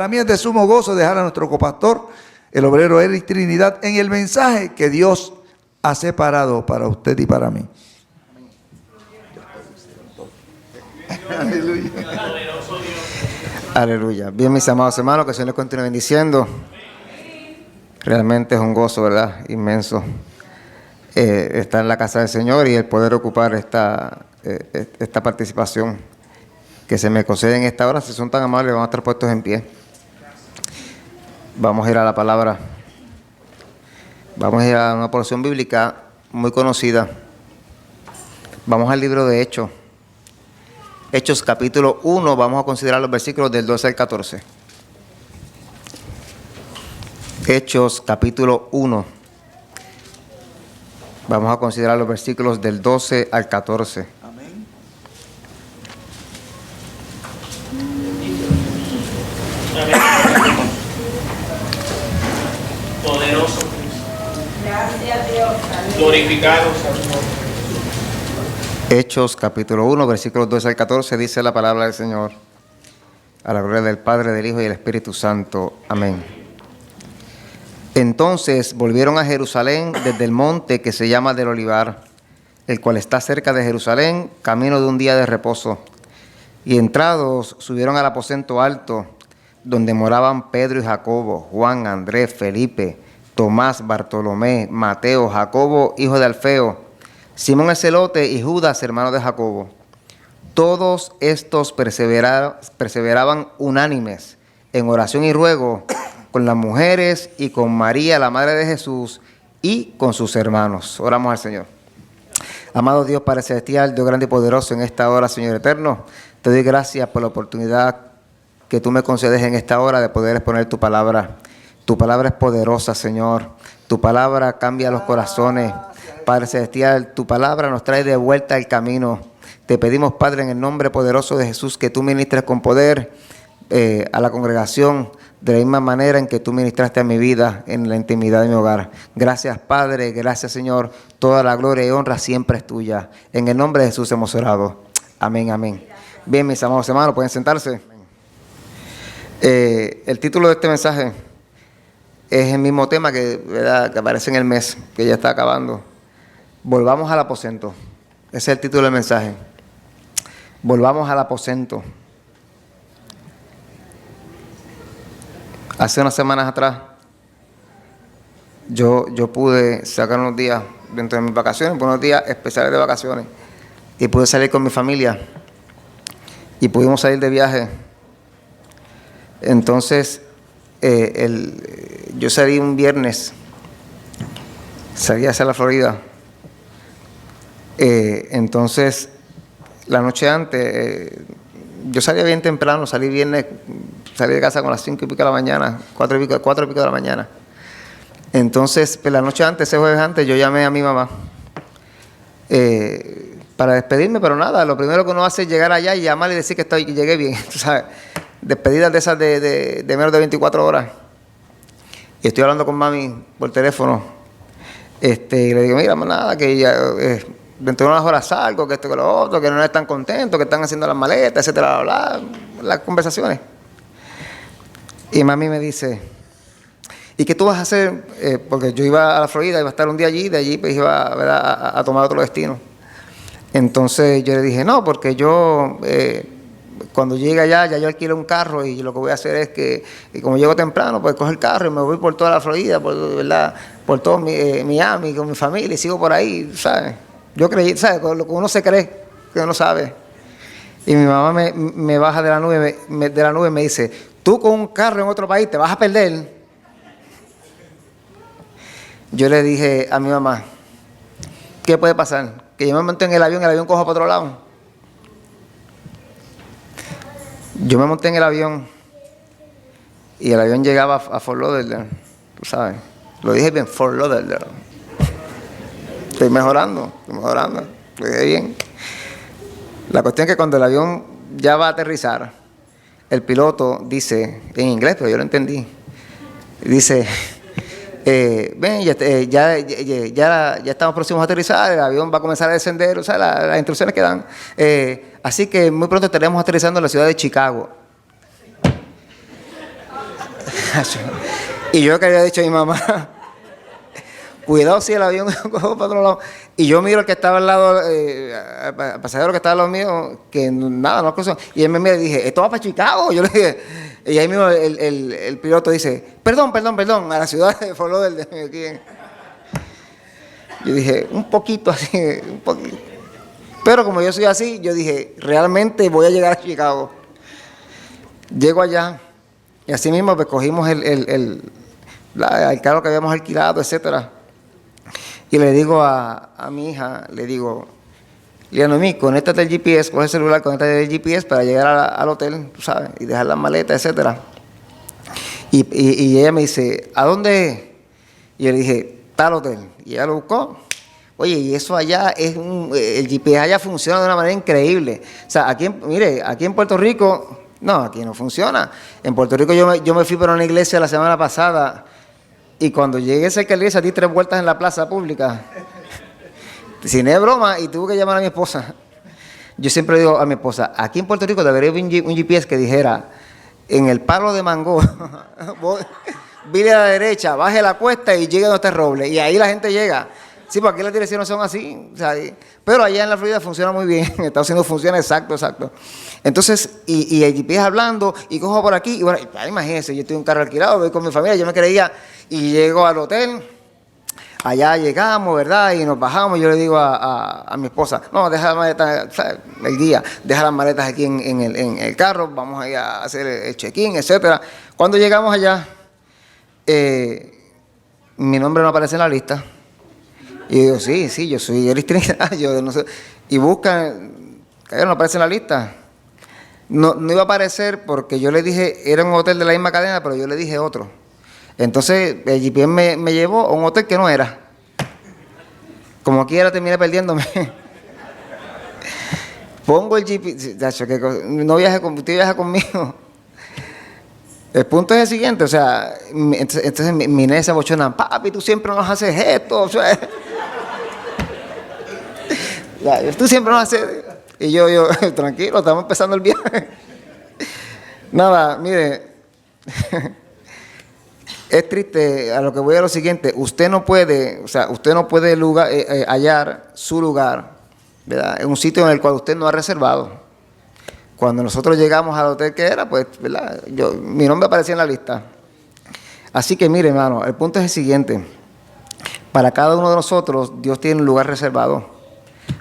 Para mí es de sumo gozo dejar a nuestro copastor, el obrero Eric Trinidad, en el mensaje que Dios ha separado para usted y para mí. Aleluya. Aleluya. Bien, mis amados hermanos, que el Señor les continúe bendiciendo. Realmente es un gozo, ¿verdad? Inmenso estar en la casa del Señor y el poder ocupar esta participación que se me concede en esta hora. Si son tan amables, vamos a estar puestos en pie. Vamos a ir a la palabra. Vamos a ir a una porción bíblica muy conocida. Vamos al libro de Hechos. Hechos capítulo 1, vamos a considerar los versículos del 12 al 14. Hechos capítulo 1. Vamos a considerar los versículos del 12 al 14. Amén. Poderoso Cristo. Gracias Dios. Glorificado Señor. Hechos capítulo 1, versículos 12 al 14, dice la palabra del Señor. A la gloria del Padre, del Hijo y del Espíritu Santo. Amén. Entonces volvieron a Jerusalén desde el monte que se llama del Olivar, el cual está cerca de Jerusalén, camino de un día de reposo. Y entrados subieron al aposento alto, donde moraban Pedro y Jacobo, Juan, Andrés, Felipe, Tomás, Bartolomé, Mateo, Jacobo, hijo de Alfeo, Simón el celote y Judas, hermano de Jacobo. Todos estos perseveraban unánimes en oración y ruego con las mujeres y con María, la madre de Jesús, y con sus hermanos. Oramos al Señor. Amado Dios Padre Celestial, Dios grande y poderoso, en esta hora, Señor eterno, te doy gracias por la oportunidad que tú me concedes en esta hora de poder exponer tu palabra. Tu palabra es poderosa, Señor. Tu palabra cambia los corazones. Padre Celestial, tu palabra nos trae de vuelta al camino. Te pedimos, Padre, en el nombre poderoso de Jesús, que tú ministres con poder a la congregación de la misma manera en que tú ministraste a mi vida en la intimidad de mi hogar. Gracias, Padre, gracias, Señor. Toda la gloria y honra siempre es tuya. En el nombre de Jesús hemos orado. Amén, amén. Bien, mis amados hermanos, pueden sentarse. El título de este mensaje es el mismo tema que aparece en el mes, que ya está acabando. Volvamos al aposento. Ese es el título del mensaje. Volvamos al aposento. Hace unas semanas atrás, yo pude sacar unos días dentro de mis vacaciones, unos días especiales de vacaciones, y pude salir con mi familia, y pudimos salir de viaje. Entonces, yo salí un viernes, salí hacia la Florida. Entonces, la noche antes, yo salía bien temprano, salí viernes, salí de casa con las 5 y pico de la mañana, 4 y pico de la mañana. Entonces, pues, la noche antes, ese jueves antes, yo llamé a mi mamá para despedirme, pero nada, lo primero que uno hace es llegar allá y llamar y decir que llegué bien, tú sabes, despedidas de esas de menos de 24 horas. Y estoy hablando con mami por teléfono, y le digo, mira, nada, que ya dentro de unas horas salgo, que esto, que lo otro, que no están contentos, que están haciendo las maletas, etcétera, bla, bla, las conversaciones. Y mami me dice, ¿y qué tú vas a hacer? Porque yo iba a la Florida, iba a estar un día allí, de allí pues iba a tomar otro destino. Entonces yo le dije, no, porque yo, cuando llegue allá, ya yo alquilo un carro y lo que voy a hacer es que, como llego temprano, pues cojo el carro y me voy por toda la Florida, ¿verdad? Por todo Miami, con mi familia, y sigo por ahí, ¿sabes? Yo creí, ¿sabes? Lo que uno se cree, que uno sabe. Y mi mamá me baja de la nube y me dice, tú con un carro en otro país te vas a perder. Yo le dije a mi mamá, ¿qué puede pasar? Que yo me monté en el avión cojo para otro lado. Yo me monté en el avión y el avión llegaba a Fort Lauderdale, tú sabes. Lo dije bien, Fort Lauderdale. Estoy mejorando, lo dije bien. La cuestión es que cuando el avión ya va a aterrizar, el piloto dice, en inglés, pero yo lo entendí, dice, ven, ya estamos próximos a aterrizar, el avión va a comenzar a descender, o sea, las instrucciones que dan. Así que muy pronto estaremos aterrizando en la ciudad de Chicago. Y yo que había dicho a mi mamá, cuidado si el avión coge para otro lado. Y yo miro al que estaba al lado, al pasajero que estaba al lado mío, que nada, no cruzó. Y él me mira y dije, ¿esto va para Chicago? Yo le dije, y ahí mismo el piloto dice, perdón, a la ciudad de Fort Lauderdale, aquí. Yo dije, un poquito así, un poquito. Pero como yo soy así, yo dije, realmente voy a llegar a Chicago. Llego allá y así mismo pues cogimos el carro que habíamos alquilado, etcétera. Y le digo a mi hija, le digo, Lianomí, conéctate el GPS, coge el celular, conéctate el GPS para llegar al hotel, tú sabes, y dejar las maletas, etcétera. Y ella me dice, ¿a dónde? Y yo le dije, tal hotel. Y ella lo buscó. Oye, y eso allá el GPS allá funciona de una manera increíble. O sea, aquí en Puerto Rico, no, aquí no funciona. En Puerto Rico yo me fui para una iglesia la semana pasada y cuando llegué cerca de la iglesia di 3 vueltas en la plaza pública. Sin es broma, y tuve que llamar a mi esposa. Yo siempre digo a mi esposa, aquí en Puerto Rico debería haber un GPS que dijera, en el palo de mango, vire a la derecha, baje la cuesta y llegue donde está el roble. Y ahí la gente llega. Sí, porque aquí las direcciones son así. O sea, pero allá en la Florida funciona muy bien. En Estados Unidos funciona exacto. Entonces, y el GPS hablando, y cojo por aquí. Y bueno, imagínense, yo estoy en un carro alquilado, voy con mi familia, yo me creía, y llego al hotel. Allá llegamos, ¿verdad? Y nos bajamos. Yo le digo a mi esposa, no, deja las maletas, el guía, deja las maletas aquí en el carro, vamos a ir a hacer el check-in, etcétera. Cuando llegamos allá, mi nombre no aparece en la lista. Y yo digo, sí, yo soy Eris Trinidad, yo no sé. Y buscan, que no aparece en la lista. No iba a aparecer porque yo le dije, era un hotel de la misma cadena, pero yo le dije otro. Entonces el GPS me llevó a un hotel que no era. Como quiera terminé perdiéndome. Pongo el GPS, no usted viaja conmigo. El punto es el siguiente, o sea, entonces mi nena se abochona, papi, tú siempre nos haces esto, o sea, tú siempre nos haces, y yo, tranquilo, estamos empezando el viaje. Nada, mire, es triste, a lo que voy a lo siguiente, usted no puede hallar su lugar, ¿verdad? En un sitio en el cual usted no ha reservado. Cuando nosotros llegamos al hotel que era, pues, ¿verdad? Mi nombre aparecía en la lista. Así que mire, hermano, el punto es el siguiente. Para cada uno de nosotros, Dios tiene un lugar reservado.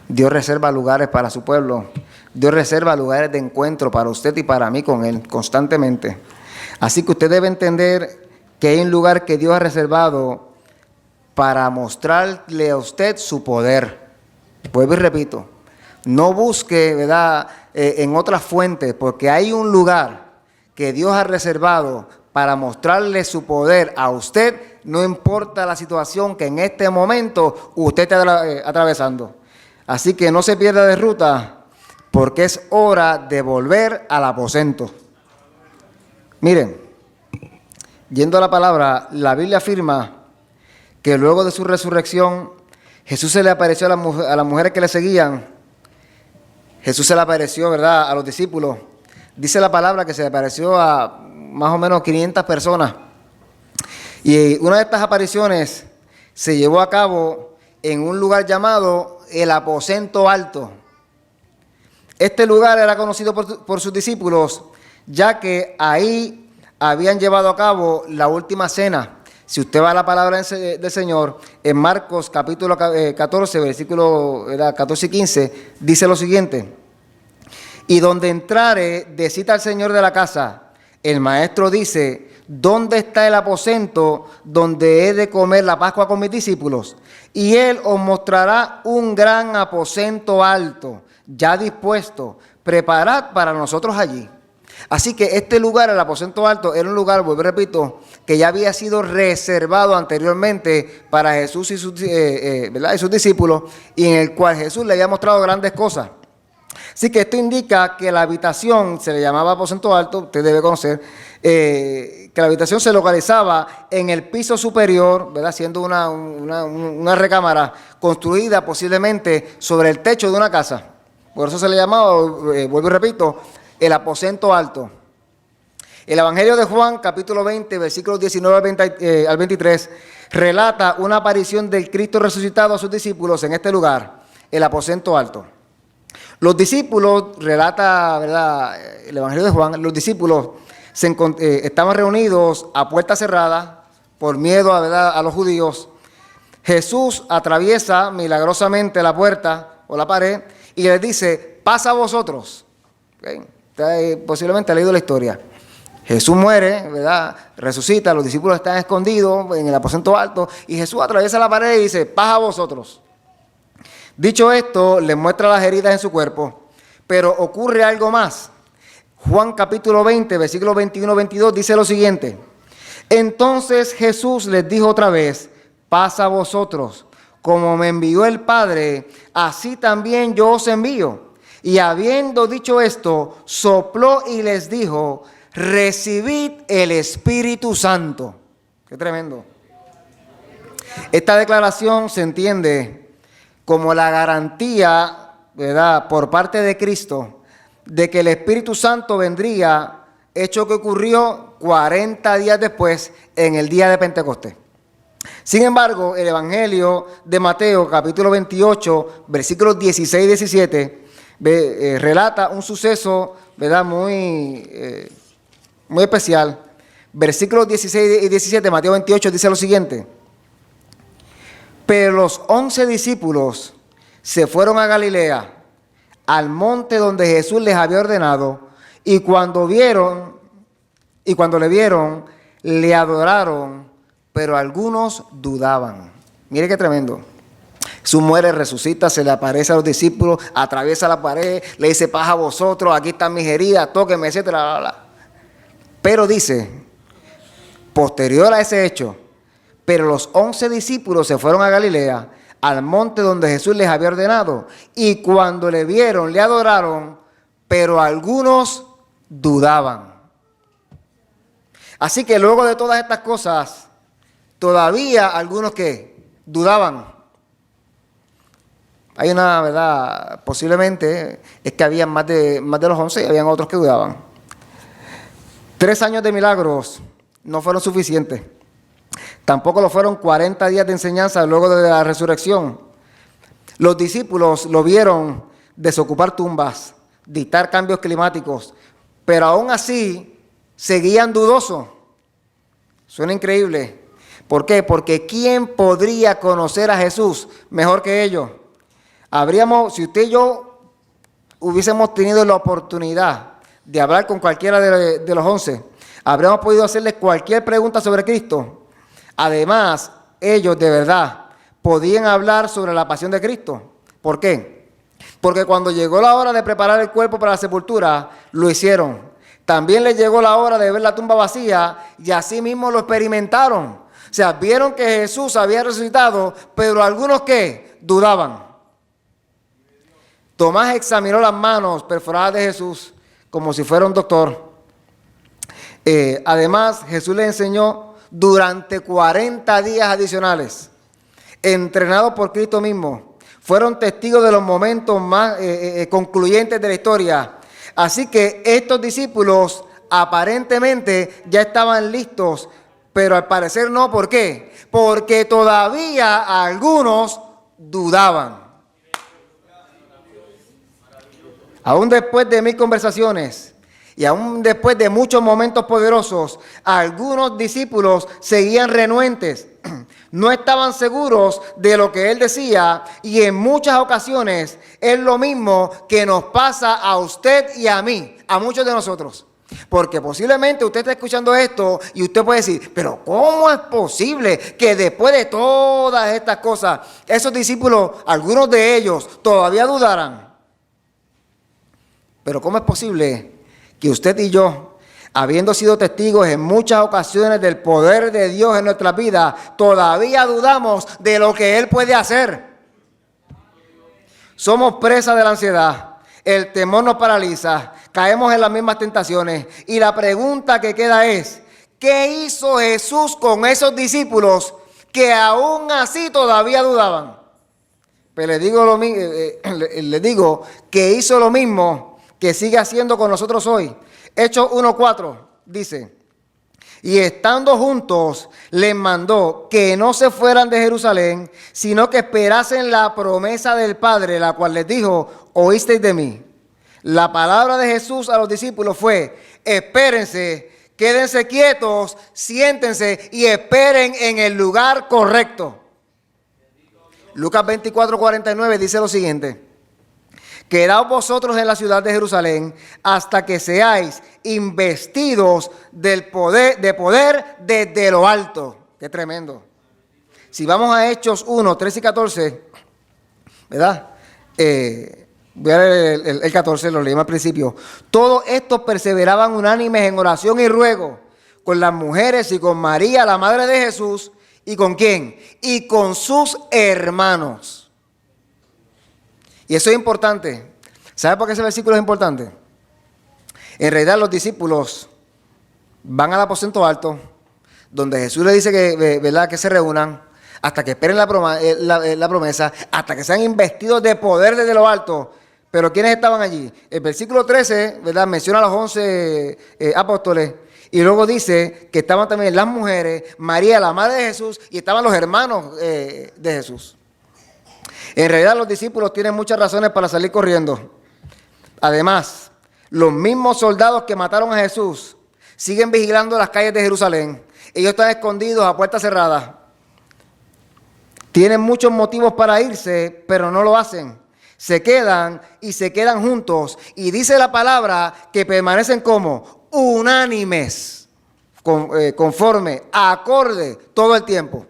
Dios reserva lugares para su pueblo. Dios reserva lugares de encuentro para usted y para mí con Él, constantemente. Así que usted debe entender que hay un lugar que Dios ha reservado para mostrarle a usted su poder. Vuelvo y repito. No busque, ¿verdad?, en otras fuentes, porque hay un lugar que Dios ha reservado para mostrarle su poder a usted, no importa la situación que en este momento usted esté atravesando. Así que no se pierda de ruta, porque es hora de volver al aposento. Miren, yendo a la palabra, la Biblia afirma que luego de su resurrección, Jesús se le apareció a las mujeres que le seguían. Jesús se le apareció, ¿verdad?, a los discípulos. Dice la palabra que se le apareció a más o menos 500 personas. Y una de estas apariciones se llevó a cabo en un lugar llamado el Aposento Alto. Este lugar era conocido por sus discípulos, ya que ahí habían llevado a cabo la última cena. Si usted va a la palabra del Señor, en Marcos capítulo 14, versículos 14 y 15, dice lo siguiente: y donde entrare, decid al Señor de la casa, el maestro dice, ¿dónde está el aposento donde he de comer la Pascua con mis discípulos? Y Él os mostrará un gran aposento alto, ya dispuesto, preparad para nosotros allí. Así que este lugar, el aposento alto, era un lugar, vuelvo y repito, que ya había sido reservado anteriormente para Jesús y sus discípulos, y en el cual Jesús le había mostrado grandes cosas. Así que esto indica que la habitación, se le llamaba aposento alto, usted debe conocer, que la habitación se localizaba en el piso superior, ¿verdad?, siendo una recámara construida posiblemente sobre el techo de una casa. Por eso se le llamaba, vuelvo y repito, el aposento alto. El Evangelio de Juan, capítulo 20, versículos 19 al 23, relata una aparición del Cristo resucitado a sus discípulos en este lugar, el aposento alto. Los discípulos, relata, ¿verdad?, el Evangelio de Juan, los discípulos estaban reunidos a puerta cerrada por miedo, ¿verdad?, a los judíos. Jesús atraviesa milagrosamente la puerta o la pared y les dice, pasa a vosotros. ¿Okay? Usted posiblemente ha leído la historia. Jesús muere, ¿verdad?, resucita, los discípulos están escondidos en el aposento alto y Jesús atraviesa la pared y dice, pasa a vosotros. Dicho esto, les muestra las heridas en su cuerpo, pero ocurre algo más. Juan capítulo 20, versículos 21-22 dice lo siguiente. Entonces Jesús les dijo otra vez, pasa a vosotros, como me envió el Padre, así también yo os envío. Y habiendo dicho esto, sopló y les dijo, recibid el Espíritu Santo. Qué tremendo. Esta declaración se entiende como la garantía, ¿verdad?, por parte de Cristo, de que el Espíritu Santo vendría, hecho que ocurrió 40 días después, en el día de Pentecostés. Sin embargo, el Evangelio de Mateo, capítulo 28, versículos 16 y 17, relata un suceso, ¿verdad?, muy especial. Versículos 16 y 17, Mateo 28, dice lo siguiente. Pero los 11 discípulos se fueron a Galilea, al monte donde Jesús les había ordenado, y cuando le vieron, le adoraron, pero algunos dudaban. Mire qué tremendo. Jesús muere, resucita, se le aparece a los discípulos, atraviesa la pared, le dice, paz a vosotros, aquí están mis heridas, tóquenme, etcétera, bla, bla. Pero dice, posterior a ese hecho, pero los 11 discípulos se fueron a Galilea, al monte donde Jesús les había ordenado, y cuando le vieron, le adoraron, pero algunos dudaban. Así que luego de todas estas cosas, todavía algunos que dudaban. Hay una verdad, posiblemente es que había más de los 11 y habían otros que dudaban. 3 años de milagros no fueron suficientes. Tampoco lo fueron 40 días de enseñanza luego de la resurrección. Los discípulos lo vieron desocupar tumbas, dictar cambios climáticos, pero aún así seguían dudosos. Suena increíble. ¿Por qué? Porque ¿quién podría conocer a Jesús mejor que ellos? Si usted y yo hubiésemos tenido la oportunidad de hablar con cualquiera de los 11, habríamos podido hacerles cualquier pregunta sobre Cristo. Además, ellos de verdad podían hablar sobre la pasión de Cristo. ¿Por qué? Porque cuando llegó la hora de preparar el cuerpo para la sepultura, lo hicieron. También les llegó la hora de ver la tumba vacía y así mismo lo experimentaron. O sea, vieron que Jesús había resucitado, pero algunos que dudaban. Tomás examinó las manos perforadas de Jesús como si fuera un doctor. Además, Jesús le enseñó durante 40 días adicionales, entrenados por Cristo mismo. Fueron testigos de los momentos más concluyentes de la historia. Así que estos discípulos aparentemente ya estaban listos, pero al parecer no. ¿Por qué? Porque todavía algunos dudaban. Aún después de 1000 conversaciones y aún después de muchos momentos poderosos, algunos discípulos seguían renuentes. No estaban seguros de lo que él decía, y en muchas ocasiones es lo mismo que nos pasa a usted y a mí, a muchos de nosotros. Porque posiblemente usted está escuchando esto y usted puede decir, pero ¿cómo es posible que después de todas estas cosas, esos discípulos, algunos de ellos, todavía dudaran? Pero ¿cómo es posible que usted y yo, habiendo sido testigos en muchas ocasiones del poder de Dios en nuestras vidas, todavía dudamos de lo que Él puede hacer? Somos presa de la ansiedad, el temor nos paraliza, caemos en las mismas tentaciones, y la pregunta que queda es, ¿qué hizo Jesús con esos discípulos que aún así todavía dudaban? Pues les digo que hizo lo mismo que sigue haciendo con nosotros hoy. Hechos 1:4 dice, y estando juntos, les mandó que no se fueran de Jerusalén, sino que esperasen la promesa del Padre, la cual les dijo, oísteis de mí. La palabra de Jesús a los discípulos fue, espérense, quédense quietos, siéntense y esperen en el lugar correcto. Lucas 24:49 dice lo siguiente. Quedaos vosotros en la ciudad de Jerusalén hasta que seáis investidos de poder desde lo alto. Qué tremendo. Si vamos a Hechos 1, 13 y 14, ¿verdad? Voy a leer el 14, lo leímos al principio. Todos estos perseveraban unánimes en oración y ruego con las mujeres y con María, la madre de Jesús. ¿Y con quién? Y con sus hermanos. Y eso es importante. ¿Sabe por qué ese versículo es importante? En realidad los discípulos van al aposento alto, donde Jesús les dice que, ¿verdad?, que se reúnan hasta que esperen la promesa, hasta que sean investidos de poder desde lo alto. Pero ¿quiénes estaban allí? El versículo 13, ¿verdad?, menciona a los 11 apóstoles. Y luego dice que estaban también las mujeres, María, la madre de Jesús, y estaban los hermanos de Jesús. En realidad los discípulos tienen muchas razones para salir corriendo. Además, los mismos soldados que mataron a Jesús siguen vigilando las calles de Jerusalén. Ellos están escondidos a puertas cerradas. Tienen muchos motivos para irse, pero no lo hacen. Se quedan juntos. Y dice la palabra que permanecen como unánimes, conforme, acorde, todo el tiempo.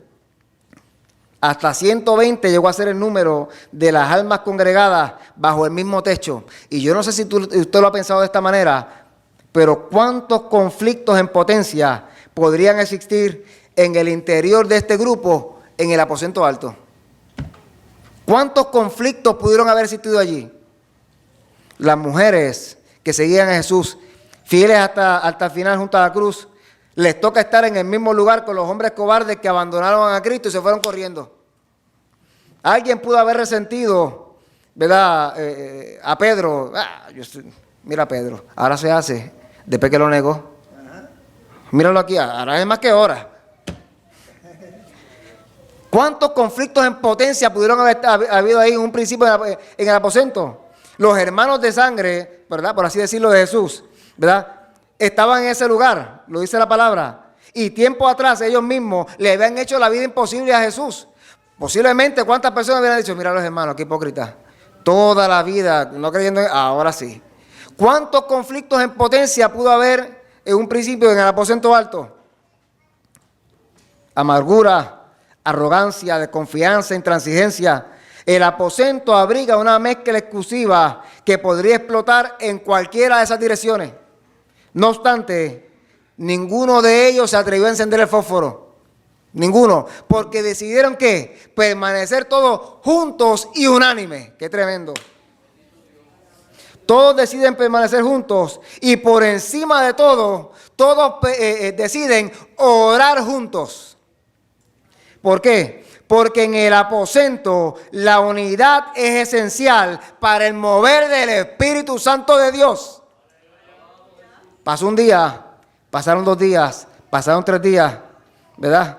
Hasta 120 llegó a ser el número de las almas congregadas bajo el mismo techo. Y yo no sé si usted lo ha pensado de esta manera, pero ¿cuántos conflictos en potencia podrían existir en el interior de este grupo en el aposento alto? ¿Cuántos conflictos pudieron haber existido allí? Las mujeres que seguían a Jesús, fieles hasta el final junto a la cruz, les toca estar en el mismo lugar con los hombres cobardes que abandonaron a Cristo y se fueron corriendo. Alguien pudo haber resentido, ¿verdad?, a Pedro. Mira a Pedro, ahora se hace, después que lo negó. Míralo aquí, ahora es más que hora. ¿Cuántos conflictos en potencia pudieron haber habido ahí en un principio en el aposento? Los hermanos de sangre, ¿verdad?, por así decirlo, de Jesús, ¿verdad?, estaban en ese lugar, lo dice la palabra. Y tiempo atrás ellos mismos le habían hecho la vida imposible a Jesús. Posiblemente, ¿cuántas personas hubieran dicho, mira los hermanos, qué hipócritas? Toda la vida, no creyendo, ahora sí. ¿Cuántos conflictos en potencia pudo haber en un principio en el aposento alto? Amargura, arrogancia, desconfianza, intransigencia. El aposento abriga una mezcla exclusiva que podría explotar en cualquiera de esas direcciones. No obstante, ninguno de ellos se atrevió a encender el fósforo. Ninguno. Porque decidieron ¿qué? Permanecer todos juntos y unánimes. ¡Qué tremendo! Todos deciden permanecer juntos y por encima de todo, todos deciden orar juntos. ¿Por qué? Porque en el aposento la unidad es esencial para el mover del Espíritu Santo de Dios. Pasó un día, pasaron 2 días, pasaron 3 días, ¿verdad?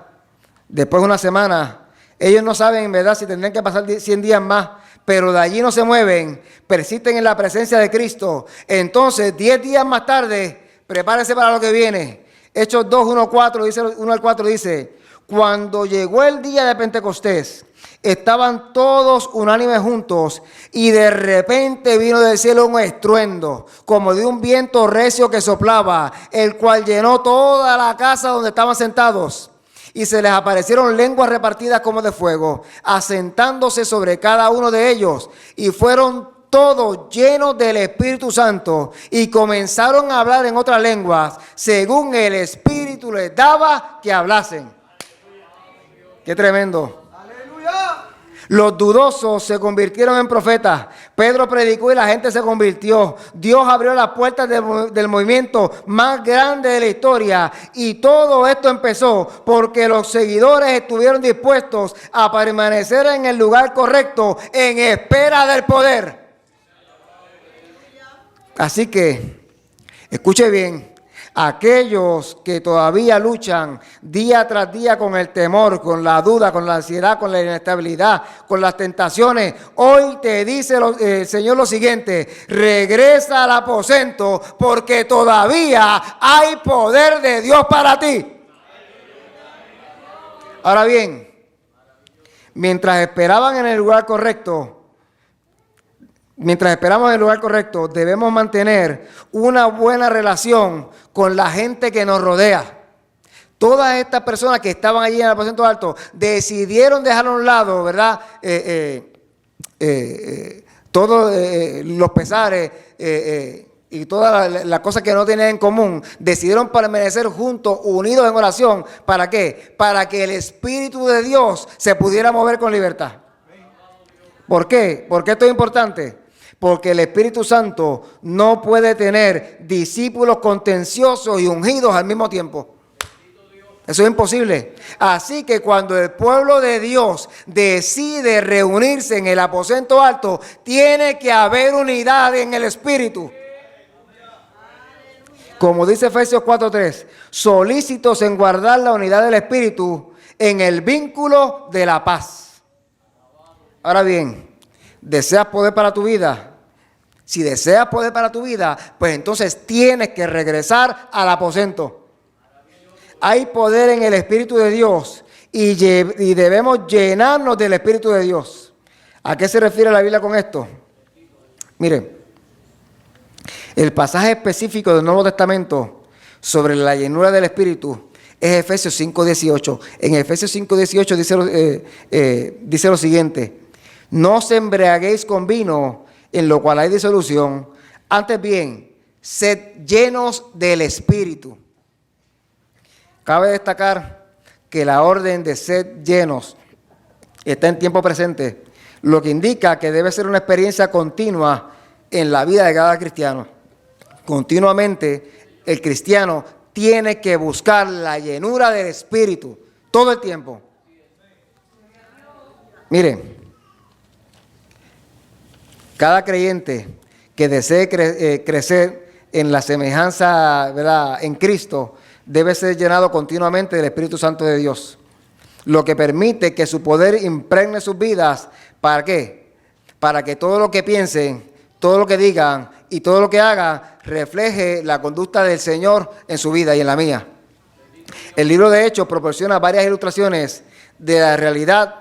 Después de una semana, ellos no saben, ¿verdad?, si tendrían que pasar 100 días más, pero de allí no se mueven, persisten en la presencia de Cristo. Entonces, 10 días más tarde, prepárense para lo que viene. Hechos 2, 1 al 4 dice, cuando llegó el día de Pentecostés, estaban todos unánimes juntos y de repente vino del cielo un estruendo, como de un viento recio que soplaba, el cual llenó toda la casa donde estaban sentados. Y se les aparecieron lenguas repartidas como de fuego, asentándose sobre cada uno de ellos. Y fueron todos llenos del Espíritu Santo y comenzaron a hablar en otras lenguas, según el Espíritu les daba que hablasen. ¡Qué tremendo! Los dudosos se convirtieron en profetas. Pedro predicó y la gente se convirtió. Dios abrió las puertas del movimiento más grande de la historia. Y todo esto empezó porque los seguidores estuvieron dispuestos a permanecer en el lugar correcto en espera del poder. Así que, escuche bien, Aquellos que todavía luchan día tras día con el temor, con la duda, con la ansiedad, con la inestabilidad, con las tentaciones, hoy te dice el Señor lo siguiente: regresa al aposento porque todavía hay poder de Dios para ti. Ahora bien, mientras esperaban en el lugar correcto, debemos mantener una buena relación con la gente que nos rodea. Todas estas personas que estaban allí en el aposento alto decidieron dejar a un lado, ¿verdad? Todos los pesares y todas las cosas que no tenían en común. Decidieron permanecer juntos, unidos en oración. ¿Para qué? Para que el Espíritu de Dios se pudiera mover con libertad. ¿Por qué? ¿Por qué esto es importante? Porque el Espíritu Santo no puede tener discípulos contenciosos y ungidos al mismo tiempo. Eso es imposible. Así que cuando el pueblo de Dios decide reunirse en el aposento alto, tiene que haber unidad en el Espíritu. Como dice Efesios 4:3, solícitos en guardar la unidad del Espíritu en el vínculo de la paz. Ahora bien, ¿deseas poder para tu vida? Si deseas poder para tu vida, pues entonces tienes que regresar al aposento. Hay poder en el Espíritu de Dios y debemos llenarnos del Espíritu de Dios. ¿A qué se refiere la Biblia con esto? Miren, el pasaje específico del Nuevo Testamento sobre la llenura del Espíritu es Efesios 5:18. En Efesios 5:18 dice lo siguiente: no os embriaguéis con vino, en lo cual hay disolución, antes bien, sed llenos del Espíritu. Cabe destacar que la orden de sed llenos está en tiempo presente, lo que indica que debe ser una experiencia continua en la vida de cada cristiano. Continuamente, el cristiano tiene que buscar la llenura del Espíritu todo el tiempo. Miren, cada creyente que desee crecer en la semejanza, ¿verdad?, en Cristo, debe ser llenado continuamente del Espíritu Santo de Dios, lo que permite que su poder impregne sus vidas. ¿Para qué? Para que todo lo que piensen, todo lo que digan y todo lo que hagan refleje la conducta del Señor en su vida y en la mía. El libro de Hechos proporciona varias ilustraciones de la realidad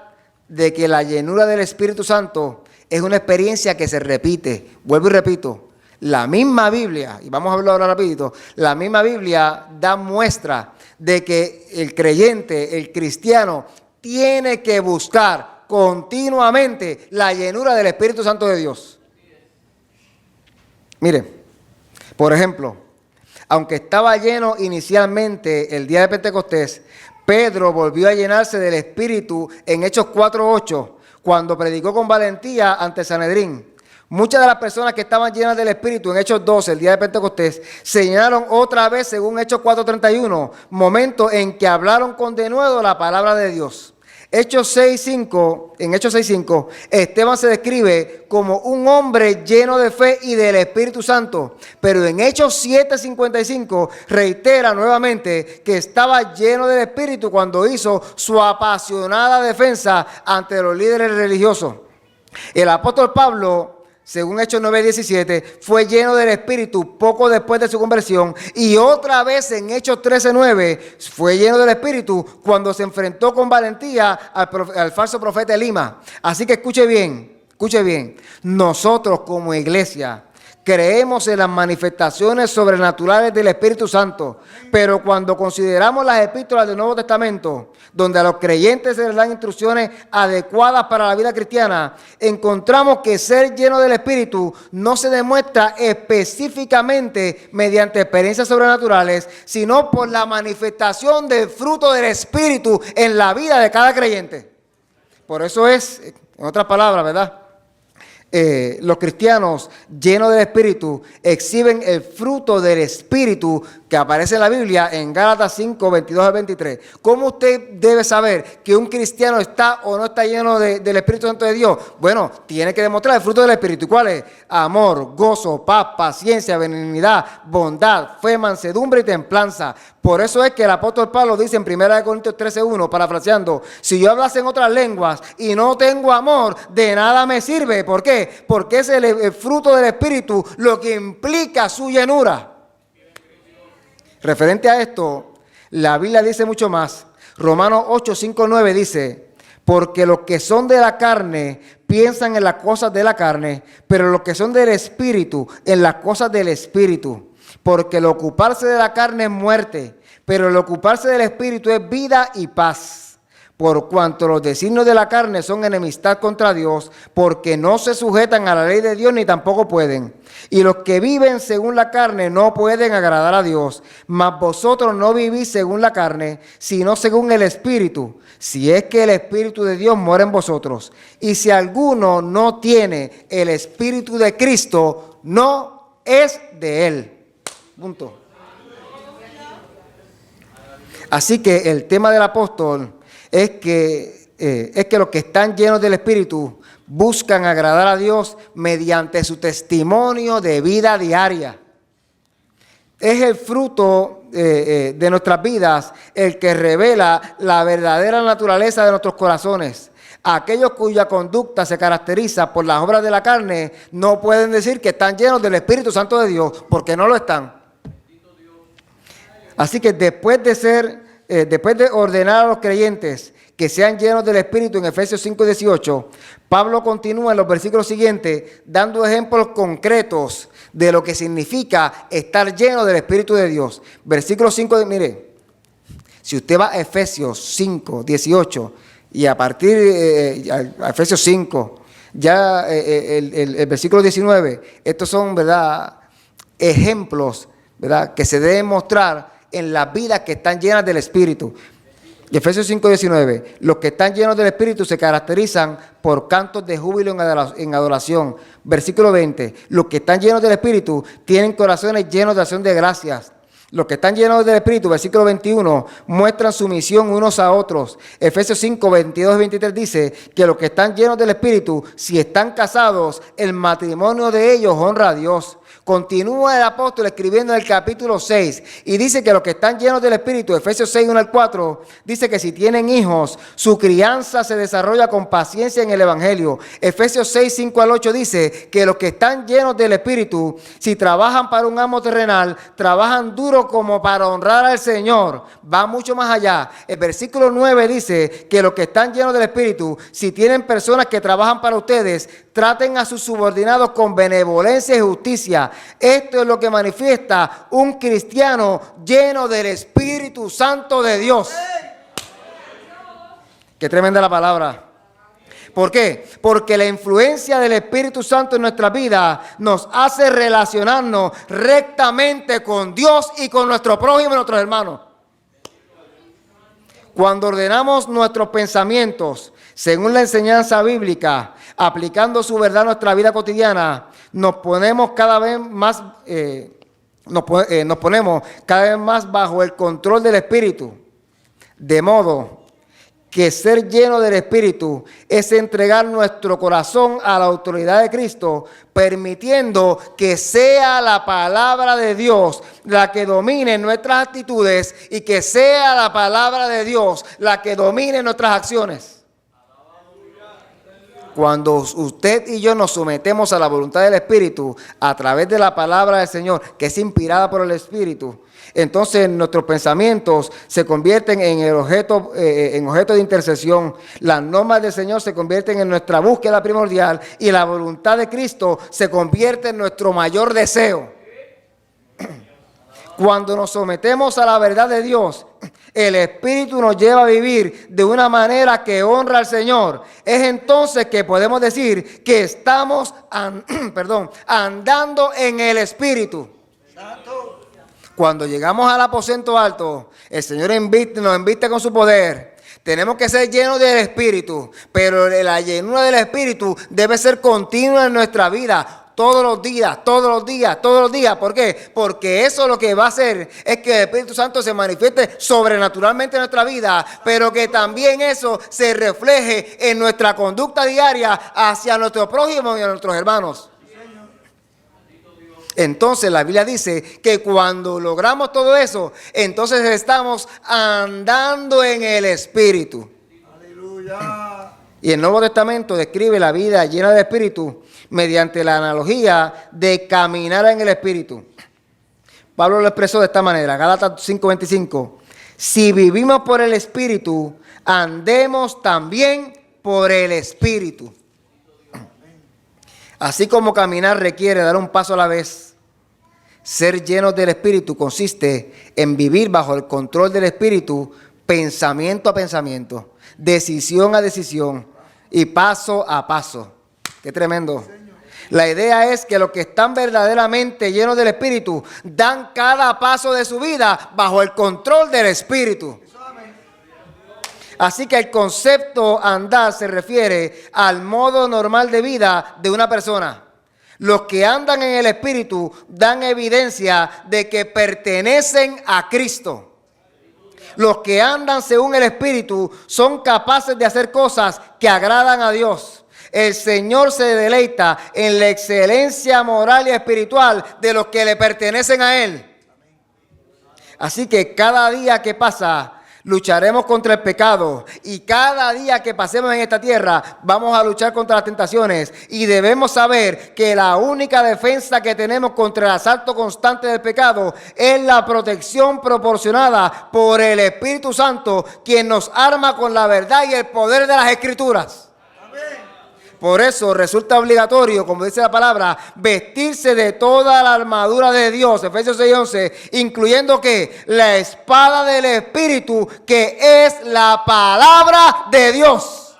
de que la llenura del Espíritu Santo es una experiencia que se repite. Vuelvo y repito, la misma Biblia, y vamos a hablar ahora rapidito, la misma Biblia da muestra de que el creyente, el cristiano, tiene que buscar continuamente la llenura del Espíritu Santo de Dios. Miren, por ejemplo, aunque estaba lleno inicialmente el día de Pentecostés, Pedro volvió a llenarse del Espíritu en Hechos 4:8, cuando predicó con valentía ante Sanedrín. Muchas de las personas que estaban llenas del Espíritu en Hechos 12, el día de Pentecostés, se llenaron otra vez según Hechos 4:31, momento en que hablaron con denuedo la palabra de Dios. En Hechos 6:5, Esteban se describe como un hombre lleno de fe y del Espíritu Santo. Pero en Hechos 7:55 reitera nuevamente que estaba lleno del Espíritu cuando hizo su apasionada defensa ante los líderes religiosos. El apóstol Pablo, según Hechos 9:17, fue lleno del Espíritu poco después de su conversión, y otra vez en Hechos 13:9 fue lleno del Espíritu cuando se enfrentó con valentía al falso profeta Elima. Así que escuche bien, nosotros como iglesia creemos en las manifestaciones sobrenaturales del Espíritu Santo, pero cuando consideramos las epístolas del Nuevo Testamento, donde a los creyentes se les dan instrucciones adecuadas para la vida cristiana, encontramos que ser lleno del Espíritu no se demuestra específicamente mediante experiencias sobrenaturales, sino por la manifestación del fruto del Espíritu en la vida de cada creyente. Por eso es, en otras palabras, ¿verdad?, los cristianos llenos del Espíritu exhiben el fruto del Espíritu que aparece en la Biblia en Gálatas 5, 22 al 23. ¿Cómo usted debe saber que un cristiano está o no está lleno del Espíritu Santo de Dios? Bueno, tiene que demostrar el fruto del Espíritu. ¿Cuál es? Amor, gozo, paz, paciencia, benignidad, bondad, fe, mansedumbre y templanza. Por eso es que el apóstol Pablo dice en 1 Corintios 13:1, parafraseando: si yo hablase en otras lenguas y no tengo amor, de nada me sirve. ¿Por qué? Porque es el fruto del Espíritu lo que implica su llenura. Referente a esto, la Biblia dice mucho más. Romanos 8, 5, 9 dice: porque los que son de la carne piensan en las cosas de la carne, pero los que son del Espíritu en las cosas del Espíritu. Porque el ocuparse de la carne es muerte, pero el ocuparse del Espíritu es vida y paz. Por cuanto los designios de la carne son enemistad contra Dios, porque no se sujetan a la ley de Dios ni tampoco pueden. Y los que viven según la carne no pueden agradar a Dios. Mas vosotros no vivís según la carne, sino según el Espíritu, si es que el Espíritu de Dios mora en vosotros. Y si alguno no tiene el Espíritu de Cristo, no es de él. Punto. Así que el tema del apóstol es que los que están llenos del Espíritu buscan agradar a Dios mediante su testimonio de vida diaria. Es el fruto de nuestras vidas el que revela la verdadera naturaleza de nuestros corazones. Aquellos cuya conducta se caracteriza por las obras de la carne no pueden decir que están llenos del Espíritu Santo de Dios, porque no lo están. Así que después de ordenar a los creyentes que sean llenos del Espíritu en Efesios 5:18, Pablo continúa en los versículos siguientes dando ejemplos concretos de lo que significa estar lleno del Espíritu de Dios. Versículo 5, mire, si usted va a Efesios 5:18 y a partir a Efesios 5, ya el versículo 19, estos son, ¿verdad?, ejemplos, ¿verdad?, que se deben mostrar en las vidas que están llenas del Espíritu. Efesios 5:19, los que están llenos del Espíritu se caracterizan por cantos de júbilo en adoración. Versículo 20, los que están llenos del Espíritu tienen corazones llenos de acción de gracias. Los que están llenos del Espíritu, versículo 21, muestran sumisión unos a otros. Efesios 5, 22 y 23 dice que los que están llenos del Espíritu, si están casados, el matrimonio de ellos honra a Dios. Continúa el apóstol escribiendo en el capítulo 6 y dice que los que están llenos del Espíritu, Efesios 6, 1 al 4, dice que si tienen hijos, su crianza se desarrolla con paciencia en el Evangelio. Efesios 6, 5 al 8 dice que los que están llenos del Espíritu, si trabajan para un amo terrenal, trabajan duro como para honrar al Señor. Va mucho más allá. El versículo 9 dice que los que están llenos del Espíritu, si tienen personas que trabajan para ustedes, traten a sus subordinados con benevolencia y justicia. Esto es lo que manifiesta un cristiano lleno del Espíritu Santo de Dios. Qué tremenda la palabra. ¿Por qué? Porque la influencia del Espíritu Santo en nuestra vida nos hace relacionarnos rectamente con Dios y con nuestro prójimo y nuestros hermanos. Cuando ordenamos nuestros pensamientos según la enseñanza bíblica, aplicando su verdad a nuestra vida cotidiana, nos ponemos cada vez más bajo el control del Espíritu. De modo que ser lleno del Espíritu es entregar nuestro corazón a la autoridad de Cristo, permitiendo que sea la palabra de Dios la que domine nuestras actitudes y que sea la palabra de Dios la que domine nuestras acciones. Cuando usted y yo nos sometemos a la voluntad del Espíritu a través de la palabra del Señor, que es inspirada por el Espíritu, entonces nuestros pensamientos se convierten en objeto de intercesión. Las normas del Señor se convierten en nuestra búsqueda primordial y la voluntad de Cristo se convierte en nuestro mayor deseo. Cuando nos sometemos a la verdad de Dios, el Espíritu nos lleva a vivir de una manera que honra al Señor. Es entonces que podemos decir que estamos andando en el Espíritu. Cuando llegamos al aposento alto, el Señor nos invite con su poder Tenemos que ser llenos del Espíritu, pero la llenura del Espíritu debe ser continua en nuestra vida. Todos los días, todos los días, todos los días. ¿Por qué? Porque eso lo que va a hacer es que el Espíritu Santo se manifieste sobrenaturalmente en nuestra vida, pero que también eso se refleje en nuestra conducta diaria hacia nuestro prójimo y a nuestros hermanos. Entonces la Biblia dice que cuando logramos todo eso, entonces estamos andando en el Espíritu. Aleluya. Y el Nuevo Testamento describe la vida llena de Espíritu mediante la analogía de caminar en el Espíritu. Pablo lo expresó de esta manera, Gálatas 5:25. Si vivimos por el Espíritu, andemos también por el Espíritu. Así como caminar requiere dar un paso a la vez, ser llenos del Espíritu consiste en vivir bajo el control del Espíritu, pensamiento a pensamiento, decisión a decisión y paso a paso. ¡Qué tremendo! La idea es que los que están verdaderamente llenos del Espíritu dan cada paso de su vida bajo el control del Espíritu. Así que el concepto andar se refiere al modo normal de vida de una persona. Los que andan en el Espíritu dan evidencia de que pertenecen a Cristo. Los que andan según el Espíritu son capaces de hacer cosas que agradan a Dios. El Señor se deleita en la excelencia moral y espiritual de los que le pertenecen a Él. Así que cada día que pasa, lucharemos contra el pecado, y cada día que pasemos en esta tierra vamos a luchar contra las tentaciones, y debemos saber que la única defensa que tenemos contra el asalto constante del pecado es la protección proporcionada por el Espíritu Santo, quien nos arma con la verdad y el poder de las Escrituras. Por eso resulta obligatorio, como dice la palabra, vestirse de toda la armadura de Dios, Efesios 6:11, incluyendo que la espada del Espíritu, que es la palabra de Dios.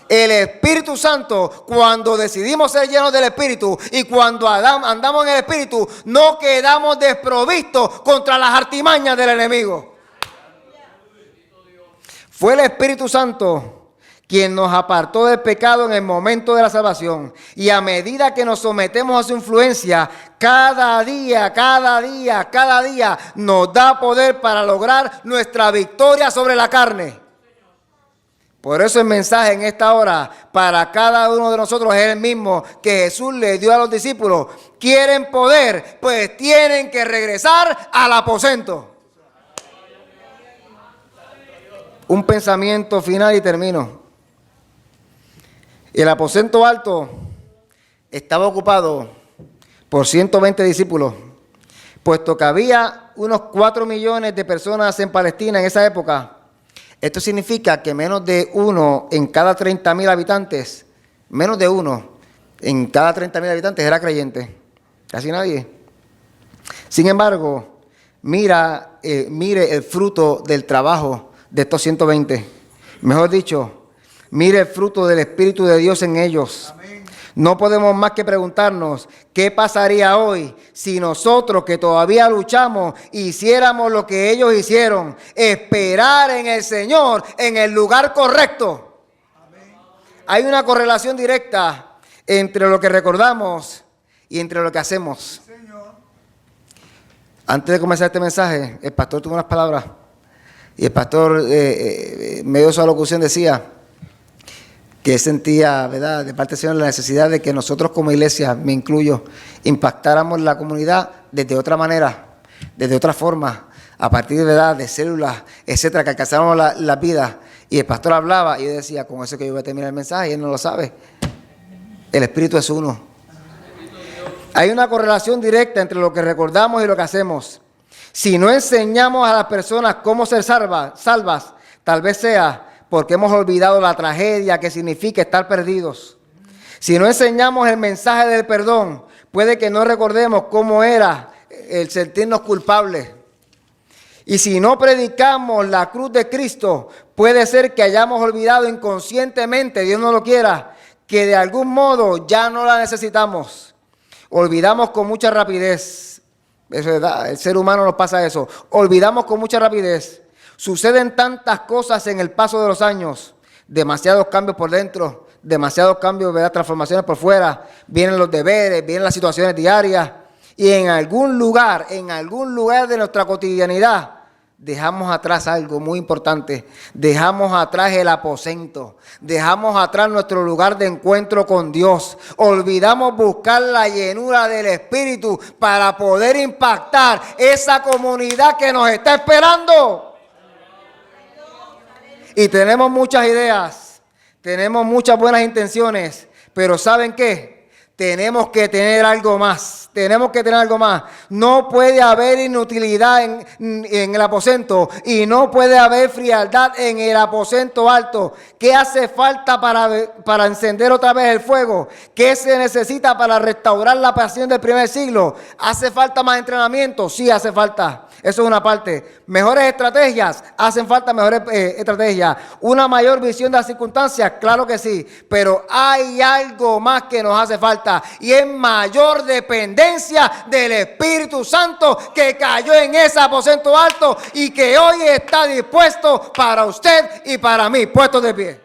El Espíritu Santo, cuando decidimos ser llenos del Espíritu y cuando andamos en el Espíritu, no quedamos desprovistos contra las artimañas del enemigo. Fue el Espíritu Santo quien nos apartó del pecado en el momento de la salvación. Y a medida que nos sometemos a su influencia, cada día nos da poder para lograr nuestra victoria sobre la carne. Por eso el mensaje en esta hora para cada uno de nosotros es el mismo que Jesús le dio a los discípulos. ¿Quieren poder? Pues tienen que regresar al aposento. Un pensamiento final y termino. El aposento alto estaba ocupado por 120 discípulos, puesto que había unos 4 millones de personas en Palestina en esa época. Esto significa que menos de uno en cada 30,000 habitantes, menos de uno en cada 30,000 habitantes era creyente. Casi nadie. Sin embargo, mire el fruto del trabajo de estos 120. Mejor dicho, mire el fruto del Espíritu de Dios en ellos. Amén. No podemos más que preguntarnos qué pasaría hoy si nosotros que todavía luchamos hiciéramos lo que ellos hicieron, esperar en el Señor en el lugar correcto. Amén. Hay una correlación directa entre lo que recordamos y entre lo que hacemos. Señor. Antes de comenzar este mensaje, el pastor tuvo unas palabras y el pastor, medio de su alocución, decía que sentía, ¿verdad?, de parte del Señor la necesidad de que nosotros como iglesia, me incluyo, impactáramos la comunidad desde otra manera, desde otra forma, a partir de, ¿verdad?, de células, etcétera, que alcanzáramos la vida. Y el pastor hablaba y yo decía, con eso que yo voy a terminar el mensaje, y él no lo sabe. El Espíritu es uno. Hay una correlación directa entre lo que recordamos y lo que hacemos. Si no enseñamos a las personas cómo ser salvas, tal vez sea porque hemos olvidado la tragedia que significa estar perdidos. Si no enseñamos el mensaje del perdón, puede que no recordemos cómo era el sentirnos culpables. Y si no predicamos la cruz de Cristo, puede ser que hayamos olvidado inconscientemente, Dios no lo quiera, que de algún modo ya no la necesitamos. Olvidamos con mucha rapidez. Es verdad, el ser humano nos pasa eso. Olvidamos con mucha rapidez. Suceden tantas cosas en el paso de los años, demasiados cambios por dentro, demasiados cambios, ¿verdad? Transformaciones por fuera, vienen los deberes, vienen las situaciones diarias y en algún lugar de nuestra cotidianidad, dejamos atrás algo muy importante, dejamos atrás el aposento, dejamos atrás nuestro lugar de encuentro con Dios, olvidamos buscar la llenura del Espíritu para poder impactar esa comunidad que nos está esperando. Y tenemos muchas ideas, tenemos muchas buenas intenciones, pero ¿saben qué? Tenemos que tener algo más, No puede haber inutilidad en el aposento y no puede haber frialdad en el aposento alto. ¿Qué hace falta para encender otra vez el fuego? ¿Qué se necesita para restaurar la pasión del primer siglo? ¿Hace falta más entrenamiento? Sí, hace falta. Eso es una parte. ¿Mejores estrategias? Hacen falta mejores estrategias. ¿Una mayor visión de las circunstancias? Claro que sí. Pero hay algo más que nos hace falta y es mayor dependencia del Espíritu Santo que cayó en ese aposento alto y que hoy está dispuesto para usted y para mí. Puestos de pie.